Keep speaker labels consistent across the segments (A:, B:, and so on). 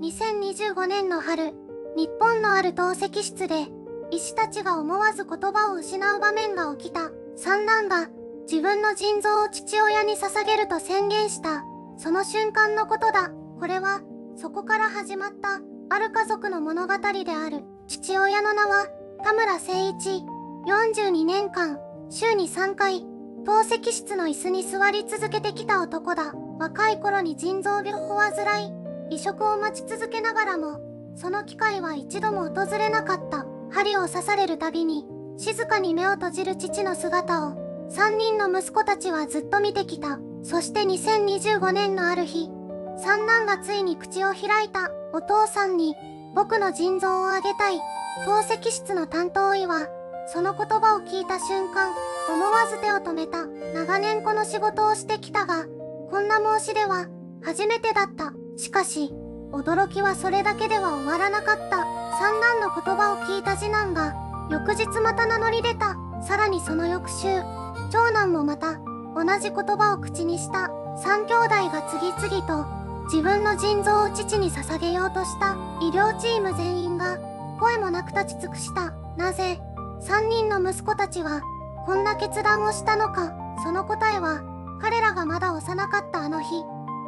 A: 2025年の春、日本のある透析室で、医師たちが思わず言葉を失う場面が起きた。三男が自分の腎臓を父親に捧げると宣言した。その瞬間のことだ。これは、そこから始まった、ある家族の物語である。父親の名は、田村誠一。42年間、週に3回、透析室の椅子に座り続けてきた男だ。若い頃に腎臓病を患い、移植を待ち続けながらも、その機会は一度も訪れなかった。針を刺されるたびに、静かに目を閉じる父の姿を、3人の息子たちはずっと見てきた。そして2025年のある日、三男がついに口を開いた。お父さんに、僕の腎臓をあげたい。透析室の担当医は、その言葉を聞いた瞬間、思わず手を止めた。長年この仕事をしてきたが、こんな申し出は、初めてだった。しかし、驚きはそれだけでは終わらなかった。三男の言葉を聞いた次男が、翌日また名乗り出た。さらにその翌週、長男もまた、同じ言葉を口にした。三兄弟が次々と、自分の腎臓を父に捧げようとした。医療チーム全員が、声もなく立ち尽くした。なぜ、三人の息子たちは、こんな決断をしたのか。その答えは、彼らがまだ幼かったあの日、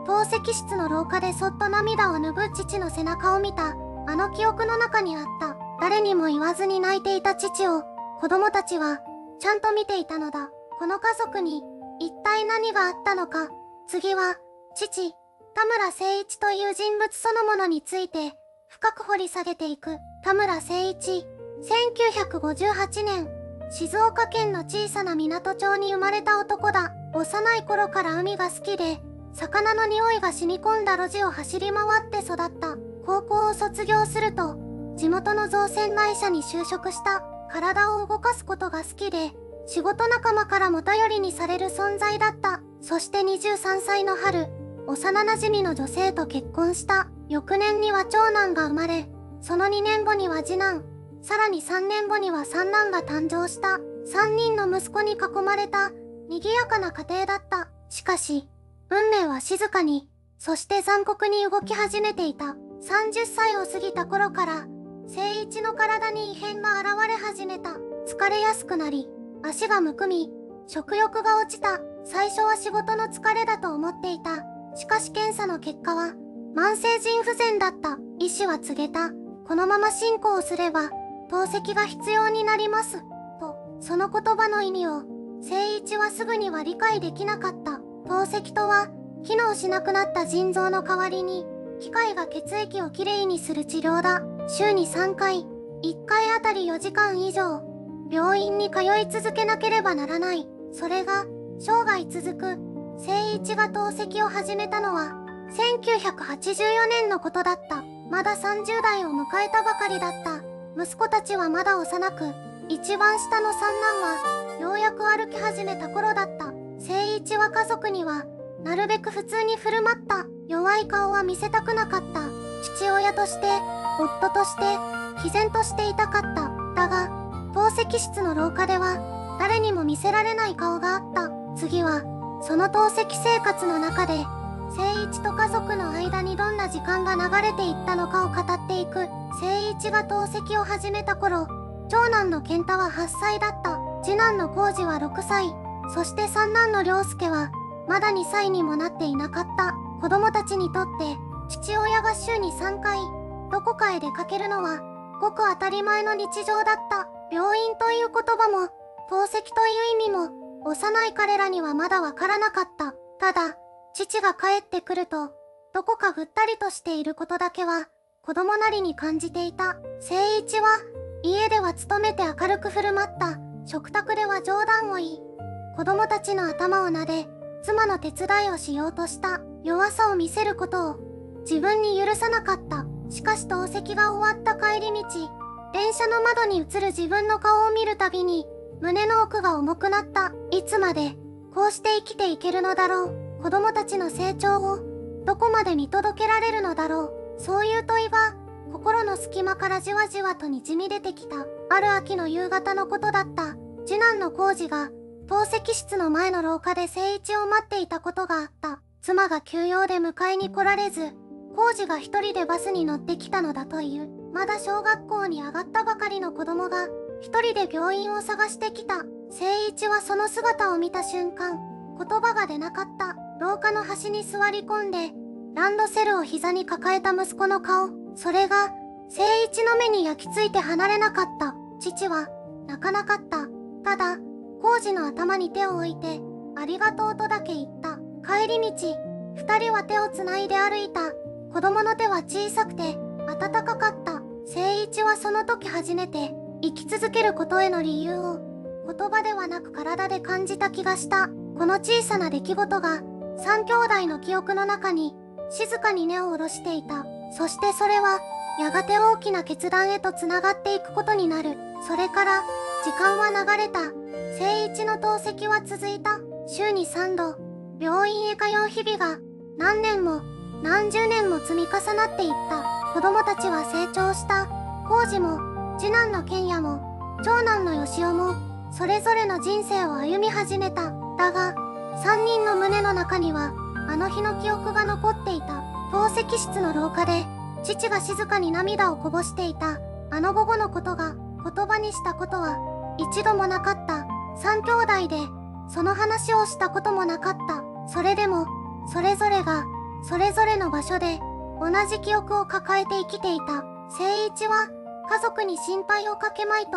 A: 透析室の廊下でそっと涙を拭う父の背中を見た、あの記憶の中にあった。誰にも言わずに泣いていた父を、子供たちは、ちゃんと見ていたのだ。この家族に、一体何があったのか。次は、父、田村誠一という人物そのものについて、深く掘り下げていく。田村誠一、1958年、静岡県の小さな港町に生まれた男だ。幼い頃から海が好きで、魚の匂いが染み込んだ路地を走り回って育った。高校を卒業すると、地元の造船会社に就職した。体を動かすことが好きで、仕事仲間からも頼りにされる存在だった。そして23歳の春、幼馴染の女性と結婚した。翌年には長男が生まれ、その2年後には次男、さらに3年後には三男が誕生した。3人の息子に囲まれた、賑やかな家庭だった。しかし、運命は静かに、そして残酷に動き始めていた。30歳を過ぎた頃から、誠一の体に異変が現れ始めた。疲れやすくなり、足がむくみ、食欲が落ちた。最初は仕事の疲れだと思っていた。しかし検査の結果は、慢性腎不全だった。医師は告げた。このまま進行すれば、透析が必要になります。と、その言葉の意味を、誠一はすぐには理解できなかった。透析とは、機能しなくなった腎臓の代わりに、機械が血液をきれいにする治療だ。週に3回、1回あたり4時間以上、病院に通い続けなければならない。それが、生涯続く。誠一が透析を始めたのは、1984年のことだった。まだ30代を迎えたばかりだった。息子たちはまだ幼く、一番下の三男は、ようやく歩き始めた頃だった。誠一は家族には、なるべく普通に振る舞った。弱い顔は見せたくなかった。父親として、夫として、毅然としていたかった。だが、透析室の廊下では、誰にも見せられない顔があった。次は、その透析生活の中で、誠一と家族の間にどんな時間が流れていったのかを語っていく。誠一が透析を始めた頃、長男の健太は8歳だった。次男の浩二は6歳。そして三男の良介は、まだ2歳にもなっていなかった。子供たちにとって、父親が週に3回、どこかへ出かけるのは、ごく当たり前の日常だった。病院という言葉も、透析という意味も、幼い彼らにはまだわからなかった。ただ、父が帰ってくると、どこかぐったりとしていることだけは、子供なりに感じていた。誠一は、家では努めて明るく振る舞った。食卓では冗談を言い、子供たちの頭を撫で、妻の手伝いをしようとした。弱さを見せることを、自分に許さなかった。しかし透析が終わった帰り道、電車の窓に映る自分の顔を見るたびに、胸の奥が重くなった。いつまで、こうして生きていけるのだろう。子供たちの成長を、どこまで見届けられるのだろう。そういう問いが、心の隙間からじわじわとにじみ出てきた。ある秋の夕方のことだった。次男の浩二が、透析室の前の廊下で誠一を待っていたことがあった。妻が急用で迎えに来られず、浩二が一人でバスに乗ってきたのだという。まだ小学校に上がったばかりの子供が一人で病院を探してきた。誠一はその姿を見た瞬間、言葉が出なかった。廊下の端に座り込んで、ランドセルを膝に抱えた息子の顔、それが誠一の目に焼き付いて離れなかった。父は泣かなかった。ただ、浩二の頭に手を置いて、ありがとうとだけ言った。帰り道、二人は手をつないで歩いた。子供の手は小さくて、温かかった。誠一はその時初めて、生き続けることへの理由を、言葉ではなく体で感じた気がした。この小さな出来事が、三兄弟の記憶の中に、静かに根を下ろしていた。そしてそれは、やがて大きな決断へとつながっていくことになる。それから、時間は流れた。誠一の透析は続いた。週に3度、病院へ通う日々が、何年も、何十年も積み重なっていった。子供たちは成長した。浩二も、次男の健也も、長男の義雄も、それぞれの人生を歩み始めた。だが、3人の胸の中には、あの日の記憶が残っていた。透析室の廊下で、父が静かに涙をこぼしていた。あの午後のことが、言葉にしたことは、一度もなかった。3兄弟で、その話をしたこともなかった。それでも、それぞれが、それぞれの場所で、同じ記憶を抱えて生きていた。誠一は、家族に心配をかけまいと、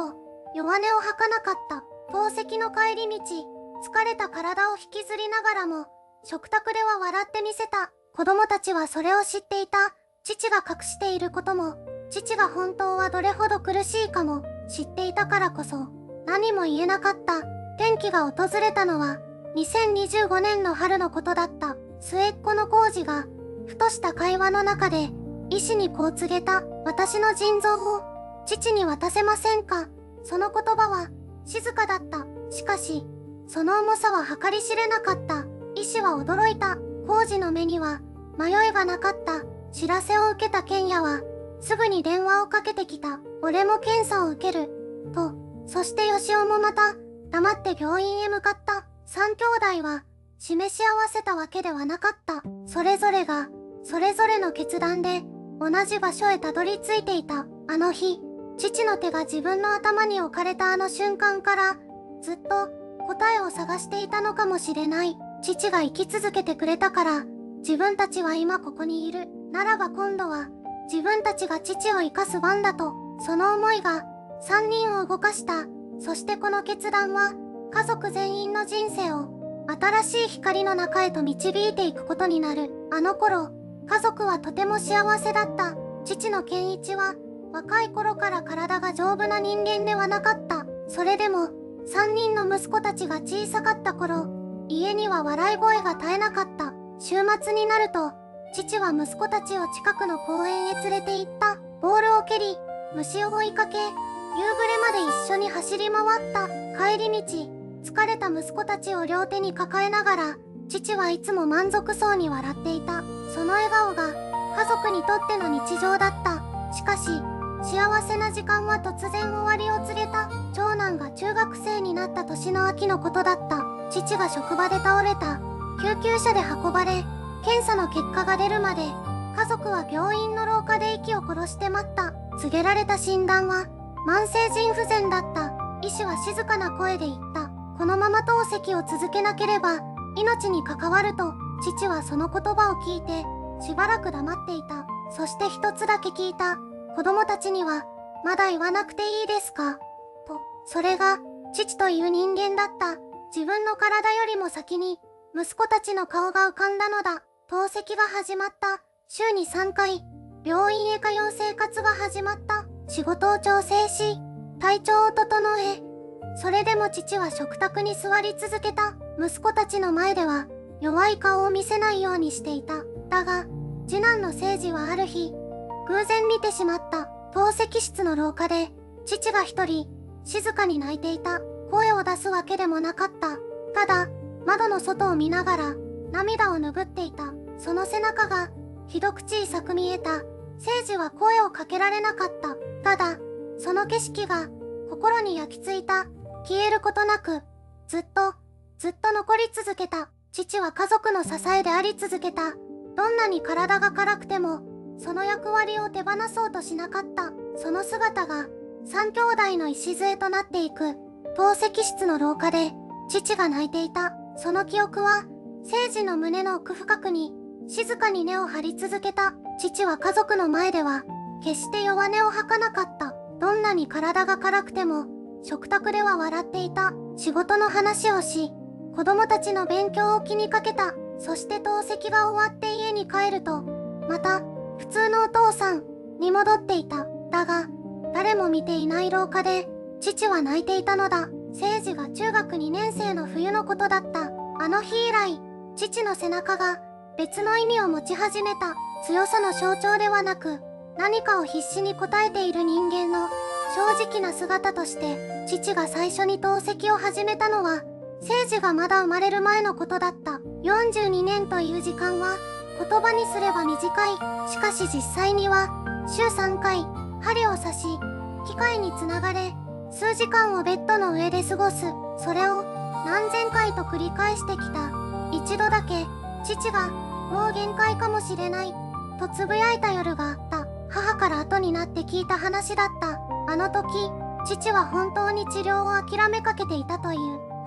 A: 弱音を吐かなかった。透析の帰り道、疲れた体を引きずりながらも、食卓では笑ってみせた。子供たちはそれを知っていた。父が隠していることも、父が本当はどれほど苦しいかも知っていたからこそ、何も言えなかった。転機が訪れたのは、2025年の春のことだった。末っ子の浩二が、ふとした会話の中で、医師にこう告げた。私の腎臓を、父に渡せませんか。その言葉は、静かだった。しかし、その重さは計り知れなかった。医師は驚いた。浩二の目には、迷いがなかった。知らせを受けた健也は、すぐに電話をかけてきた。俺も検査を受ける。と、そして義雄もまた、黙って病院へ向かった。三兄弟は、示し合わせたわけではなかった。それぞれが、それぞれの決断で、同じ場所へたどり着いていた。あの日、父の手が自分の頭に置かれたあの瞬間から、ずっと、答えを探していたのかもしれない。父が生き続けてくれたから、自分たちは今ここにいる。ならば今度は、自分たちが父を生かす番だと、その思いが、3人を動かした。そしてこの決断は、家族全員の人生を、新しい光の中へと導いていくことになる。あの頃、家族はとても幸せだった。父の健一は、若い頃から体が丈夫な人間ではなかった。それでも、3人の息子たちが小さかった頃、家には笑い声が絶えなかった。週末になると、父は息子たちを近くの公園へ連れて行った。ボールを蹴り、虫を追いかけ、夕暮れまで一緒に走り回った。帰り道、疲れた息子たちを両手に抱えながら、父はいつも満足そうに笑っていた。その笑顔が、家族にとっての日常だった。しかし、幸せな時間は突然終わりを告げた。長男が中学生になった年の秋のことだった。父が職場で倒れた。救急車で運ばれ、検査の結果が出るまで、家族は病院の廊下で息を殺して待った。告げられた診断は、慢性腎不全だった。医師は静かな声で言った。このまま透析を続けなければ、命に関わると、父はその言葉を聞いて、しばらく黙っていた。そして一つだけ聞いた。子供たちには、まだ言わなくていいですかと、それが、父という人間だった。自分の体よりも先に、息子たちの顔が浮かんだのだ。透析が始まった。週に3回、病院へ通う生活が始まった。仕事を調整し、体調を整え、それでも父は食卓に座り続けた。息子たちの前では、弱い顔を見せないようにしていた。だが、次男の誠治はある日、偶然見てしまった。透析室の廊下で、父が一人、静かに泣いていた。声を出すわけでもなかった。ただ、窓の外を見ながら、涙を拭っていた。その背中が、ひどく小さく見えた。誠治は声をかけられなかった。ただ、その景色が、心に焼き付いた。消えることなく、ずっと残り続けた。父は家族の支えであり続けた。どんなに体が辛くても、その役割を手放そうとしなかった。その姿が、三兄弟の礎となっていく。透析室の廊下で、父が泣いていた。その記憶は、聖司の胸の奥深くに、静かに根を張り続けた。父は家族の前では、決して弱音を吐かなかった。どんなに体が辛くても、食卓では笑っていた。仕事の話をし、子供たちの勉強を気にかけた。そして透析が終わって家に帰ると、また、普通のお父さんに戻っていた。だが、誰も見ていない廊下で、父は泣いていたのだ。聖司が中学2年生の冬のことだった。あの日以来、父の背中が別の意味を持ち始めた。強さの象徴ではなく、何かを必死に応えている人間の正直な姿として、父が最初に透析を始めたのは、聖司がまだ生まれる前のことだった。42年という時間は、言葉にすれば短い。しかし実際には、週3回、針を刺し、機械につながれ、数時間をベッドの上で過ごす。それを何千回と繰り返してきた。一度だけ、父が、もう限界かもしれない、とつぶやいた夜があった。母から後になって聞いた話だった。あの時、父は本当に治療を諦めかけていたという。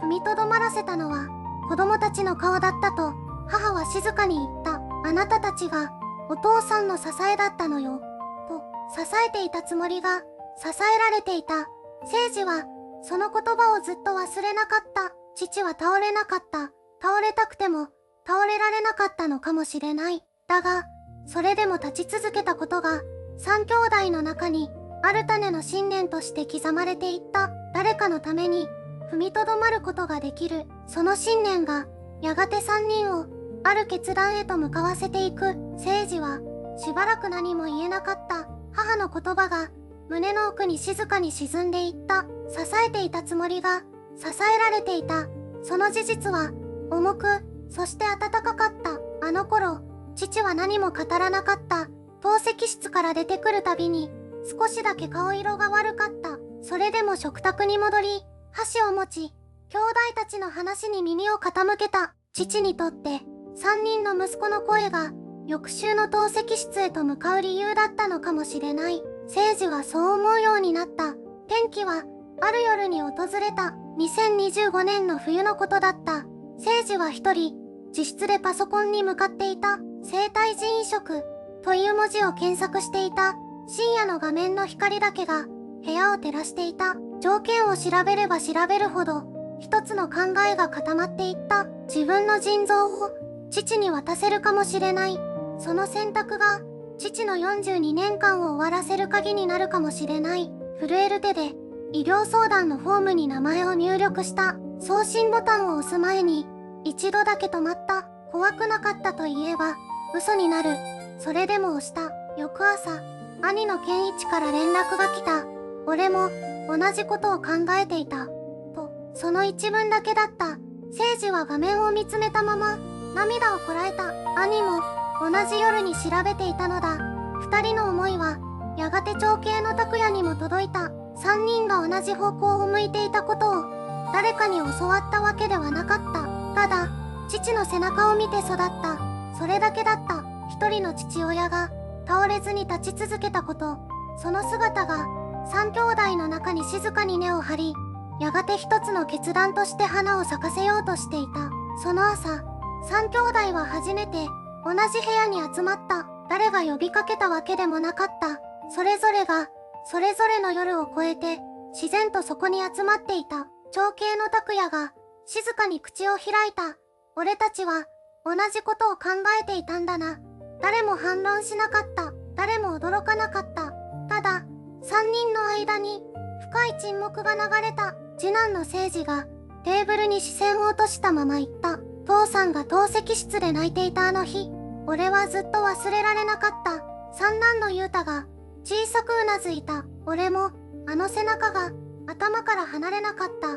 A: 踏みとどまらせたのは、子供たちの顔だったと、母は静かに言った。あなたたちが、お父さんの支えだったのよ。と、支えていたつもりが、支えられていた。聖司は、その言葉をずっと忘れなかった。父は倒れなかった。倒れたくても、倒れられなかったのかもしれない。だが、それでも立ち続けたことが、三兄弟の中に、ある種の信念として刻まれていった。誰かのために、踏みとどまることができる。その信念が、やがて3人を、ある決断へと向かわせていく。聖司は、しばらく何も言えなかった。母の言葉が、胸の奥に静かに沈んでいった。支えていたつもりが、支えられていた。その事実は、重く、そして温かかった。あの頃、父は何も語らなかった。透析室から出てくるたびに、少しだけ顔色が悪かった。それでも食卓に戻り、箸を持ち、兄弟たちの話に耳を傾けた。父にとって、3人の息子の声が、翌週の透析室へと向かう理由だったのかもしれない。聖司はそう思うようになった。転機は、ある夜に訪れた。2025年の冬のことだった。聖司は一人、自室でパソコンに向かっていた。生体腎移植という文字を検索していた。深夜の画面の光だけが部屋を照らしていた。条件を調べれば調べるほど、一つの考えが固まっていった。自分の腎臓を父に渡せるかもしれない。その選択が、父の42年間を終わらせる鍵になるかもしれない。震える手で、医療相談のフォームに名前を入力した。送信ボタンを押す前に、一度だけ止まった。怖くなかったと言えば、嘘になる。それでも押した。翌朝、兄の健一から連絡が来た。俺も、同じことを考えていた。と、その一文だけだった。聖司は画面を見つめたまま、涙をこらえた。兄も、同じ夜に調べていたのだ。二人の思いは、やがて長兄の拓也にも届いた。三人が同じ方向を向いていたことを、誰かに教わったわけではなかった。ただ、父の背中を見て育った。それだけだった。一人の父親が、倒れずに立ち続けたこと。その姿が、三兄弟の中に静かに根を張り、やがて一つの決断として花を咲かせようとしていた。その朝、三兄弟は初めて、同じ部屋に集まった。誰が呼びかけたわけでもなかった。それぞれが、それぞれの夜を越えて、自然とそこに集まっていた。長兄の拓也が、静かに口を開いた。俺たちは、同じことを考えていたんだな。誰も反論しなかった。誰も驚かなかった。ただ、三人の間に、深い沈黙が流れた。次男の聖司が、テーブルに視線を落としたまま言った。父さんが透析室で泣いていたあの日、俺はずっと忘れられなかった。三男の裕太が、小さくうなずいた。俺も、あの背中が、頭から離れなかった。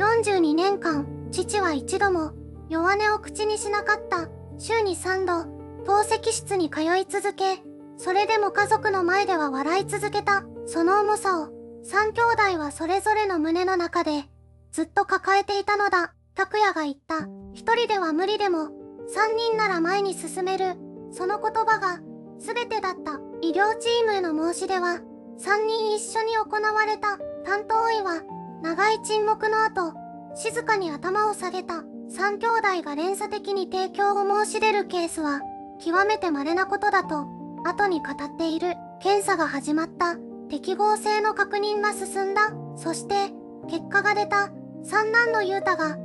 A: 42年間、父は一度も、弱音を口にしなかった。週に3度、透析室に通い続け、それでも家族の前では笑い続けた。その重さを、三兄弟はそれぞれの胸の中で、ずっと抱えていたのだ。拓也が言った。一人では無理でも、三人なら前に進める。その言葉が全てだった。医療チームへの申し出は3人一緒に行われた。担当医は長い沈黙の後、静かに頭を下げた。3兄弟が連鎖的に提供を申し出るケースは極めて稀なことだと後に語っている。検査が始まった。適合性の確認が進んだ。そして結果が出た。三男の裕太が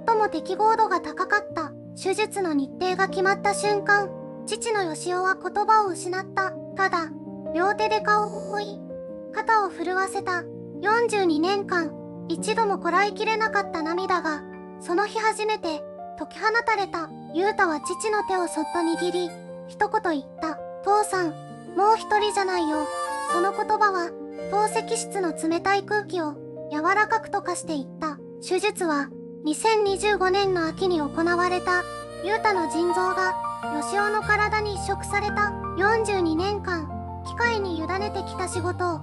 A: 最も適合度が高かった。手術の日程が決まった瞬間、父の義雄は言葉を失った。ただ両手で顔を覆い肩を震わせた。42年間一度もこらえきれなかった涙がその日初めて解き放たれた。裕太は父の手をそっと握り一言言った。父さん、もう一人じゃないよ。その言葉は透析室の冷たい空気を柔らかく溶かしていった。手術は2025年の秋に行われた。裕太の腎臓が義雄の体に移植された。42年間機械に委ねてきた仕事を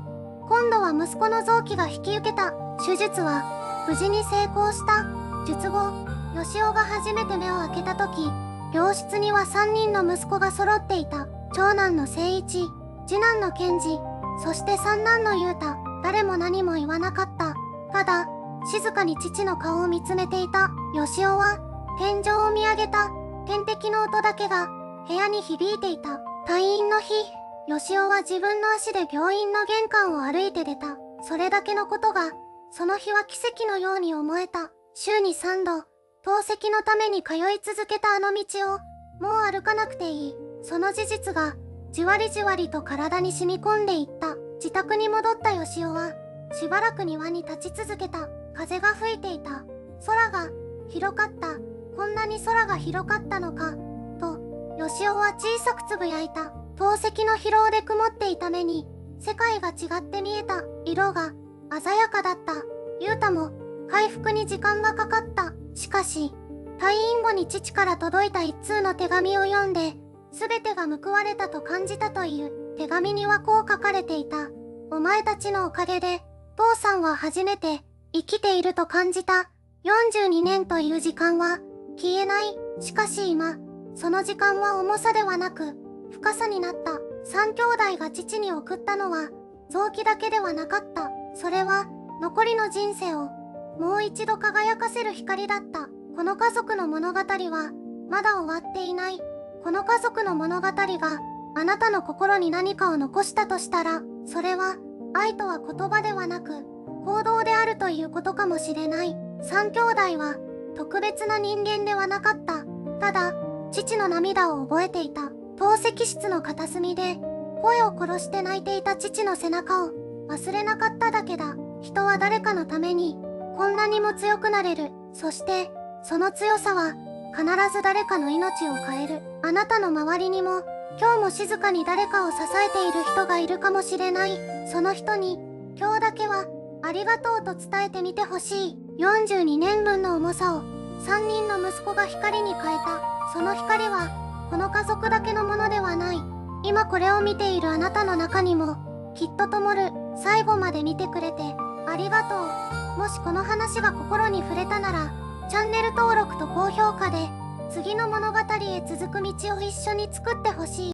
A: 今度は息子の臓器が引き受けた。手術は無事に成功した。術後、義雄が初めて目を開けた時、病室には3人の息子が揃っていた。長男の誠一、次男の健二、そして三男の裕太。誰も何も言わなかった。ただ静かに父の顔を見つめていた。義雄は天井を見上げた。天敵の音だけが部屋に響いていた。退院の日、義雄は自分の足で病院の玄関を歩いて出た。それだけのことがその日は奇跡のように思えた。週に3度透析のために通い続けたあの道をもう歩かなくていい。その事実がじわりじわりと体に染み込んでいった。自宅に戻った義雄はしばらく庭に立ち続けた。風が吹いていた。空が広かった。こんなに空が広かったのかと義雄は小さくつぶやいた。透析の疲労で曇っていた目に世界が違って見えた。色が鮮やかだった。裕太も回復に時間がかかった。しかし退院後に父から届いた一通の手紙を読んで全てが報われたと感じたという。手紙にはこう書かれていた。お前たちのおかげで父さんは初めて生きていると感じた。42年という時間は消えない。しかし今その時間は重さではなく深さになった。3兄弟が父に送ったのは臓器だけではなかった。それは残りの人生をもう一度輝かせる光だった。この家族の物語はまだ終わっていない。この家族の物語があなたの心に何かを残したとしたら、それは愛とは言葉ではなく行動であるということかもしれない。3兄弟は特別な人間ではなかった。ただ父の涙を覚えていた。透析室の片隅で声を殺して泣いていた父の背中を忘れなかっただけだ。人は誰かのためにこんなにも強くなれる。そしてその強さは必ず誰かの命を変える。あなたの周りにも今日も静かに誰かを支えている人がいるかもしれない。その人に今日だけはありがとうと伝えてみてほしい。42年分の重さを3人の息子が光に変えた。その光はこの家族だけのものではない。今これを見ているあなたの中にもきっと灯る。最後まで見てくれてありがとう。もしこの話が心に触れたならチャンネル登録と高評価で次の物語へ続く道を一緒に作ってほしい。